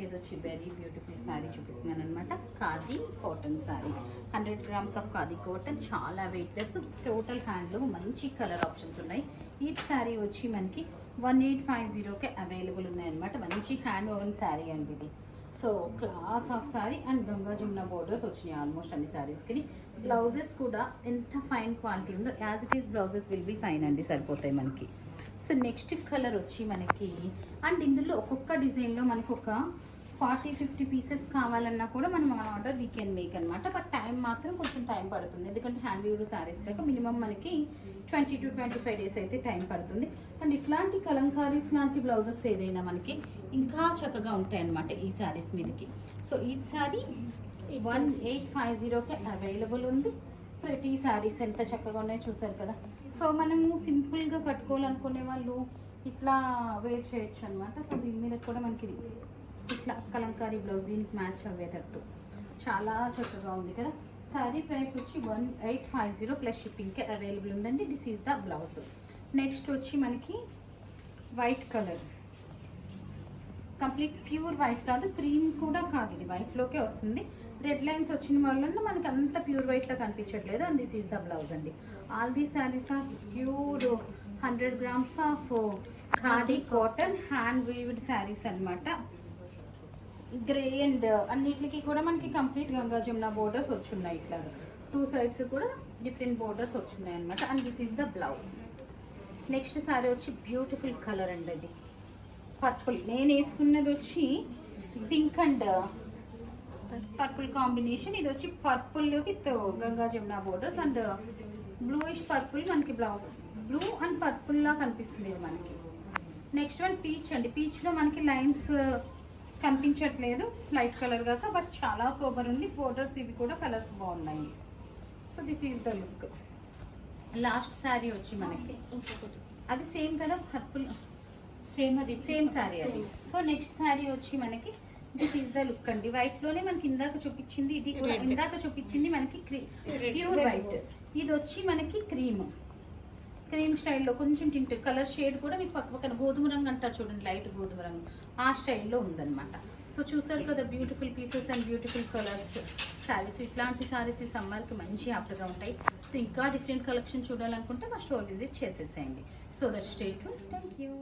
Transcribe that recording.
ఇది వచ్చి very beautiful sari చూపిస్తున్నాను అనమాట. Khadi cotton sari, 100 grams of khadi cotton, చాలా వెయిట్లెస్, టోటల్ హ్యాండ్లూమ్, మంచి కలర్ ఆప్షన్స్ ఉన్నాయి. ఈ శారీ వచ్చి మనకి 1850కే అవైలబుల్ ఉన్నాయన్నమాట. మంచి హ్యాండ్ ఓవెన్ శారీ అండి ఇది. So class of sari and Ganga Jamuna borders వచ్చినాయి ఆల్మోస్ట్ అన్ని శారీస్కి. బ్లౌజెస్ కూడా ఎంత ఫైన్ క్వాలిటీ ఉందో as it is blouses will be fine అండి, సరిపోతాయి మనకి. సో నెక్స్ట్ కలర్ వచ్చి మనకి, అండ్ ఇందులో ఒక్కొక్క డిజైన్లో మనకు ఒక 40-50 పీసెస్ కావాలన్నా కూడా మనం మన ఆర్డర్ వీ కెన్ మేక్ అనమాట. బట్ టైం మాత్రం కొంచెం టైం పడుతుంది, ఎందుకంటే హ్యాండ్ వీవ్డ్ శారీస్ కాక మినిమం మనకి 20 to 25 days అయితే టైం పడుతుంది. అండ్ ఇట్లాంటి కలంకారీస్ లాంటి బ్లౌజెస్ ఏదైనా మనకి ఇంకా చక్కగా ఉంటాయి అన్నమాట ఈ శారీస్ మీదకి. సో ఈ శారీ 1850కే అవైలబుల్ ఉంది. ప్రతి శారీస్ ఎంత చక్కగా ఉన్నాయో చూసారు కదా. సో మనము సింపుల్గా కట్టుకోవాలనుకునే వాళ్ళు ఇట్లా వేర్ చేయొచ్చు అనమాట. సో దీని మీద కూడా మనకి ఇట్లా కలంకారీ బ్లౌజ్ దీనికి మ్యాచ్ అయ్యేటట్టు చాలా చక్కగా ఉంది కదా. శారీ ప్రైస్ వచ్చి 1850 ప్లస్ షిప్పింగ్కే అవైలబుల్ ఉందండి. This is the blouse. Next వచ్చి మనకి white colour, complete pure white కాదు, క్రీమ్ కూడా కాదు, ఇది వైట్లోకే వస్తుంది. రెడ్ లైన్స్ వచ్చిన వల్ల మనకి అంత ప్యూర్ వైట్లో కనిపించట్లేదు. And this is the blouse అండి. All the saris are pure 100 grams of khadi cotton hand weaved saris అనమాట. గ్రే అండ్ అన్నిటికి కూడా మనకి కంప్లీట్ గంగా జమున బోర్డర్స్ వచ్చున్నాయి. ఇట్లా 2 sides కూడా డిఫరెంట్ బోర్డర్స్ వచ్చున్నాయి అనమాట. And this is the blouse. Next sari వచ్చి బ్యూటిఫుల్ కలర్ అండి, అది పర్పుల్. నేను వేసుకున్నది వచ్చి పింక్ అండ్ పర్పుల్ కాంబినేషన్. ఇది వచ్చి purple with Ganga Jamuna borders and bluish purple మనకి బ్లౌజ్. బ్లూ అండ్ పర్పుల్ లా కనిపిస్తుంది ఇది మనకి. నెక్స్ట్ వన్ పీచ్ అండి. పీచ్లో మనకి లైన్స్ కనిపించట్లేదు లైట్ కలర్ కాక, బట్ చాలా సూపర్ ఉంది. బోర్డర్స్ ఇవి కూడా కలర్స్ బాగున్నాయి. So this is the look. Last sari వచ్చి మనకి అది సేమ్ కదా, పర్పుల్ సేమ్ శారీ అది. సో నెక్స్ట్ శారీ వచ్చి మనకి దిస్ ఈజ్ ద లుక్ అండి. వైట్లోనే మనకి ఇందాక చూపించింది, ఇది కూడా ఇందాక చూపించింది మనకి ప్యూర్ వైట్. ఇది వచ్చి మనకి క్రీమ్ స్టైల్లో కొంచెం టింట్ కలర్ షేడ్ కూడా మీకు పక్క పక్కన గోధుమ రంగు అంటారు చూడండి, లైట్ గోధుమ రంగు, ఆ స్టైల్లో ఉందన్నమాట. సో చూసారు కదా beautiful pieces and beautiful colours saris. ఇట్లాంటి శారీస్ ఈ సమ్మర్కి మంచి యాప్ట్గా ఉంటాయి. సో ఇంకా డిఫరెంట్ కలెక్షన్ చూడాలనుకుంటే మా స్టోర్ విజిట్ చేసేసేయండి. So that stay tune. Thank you.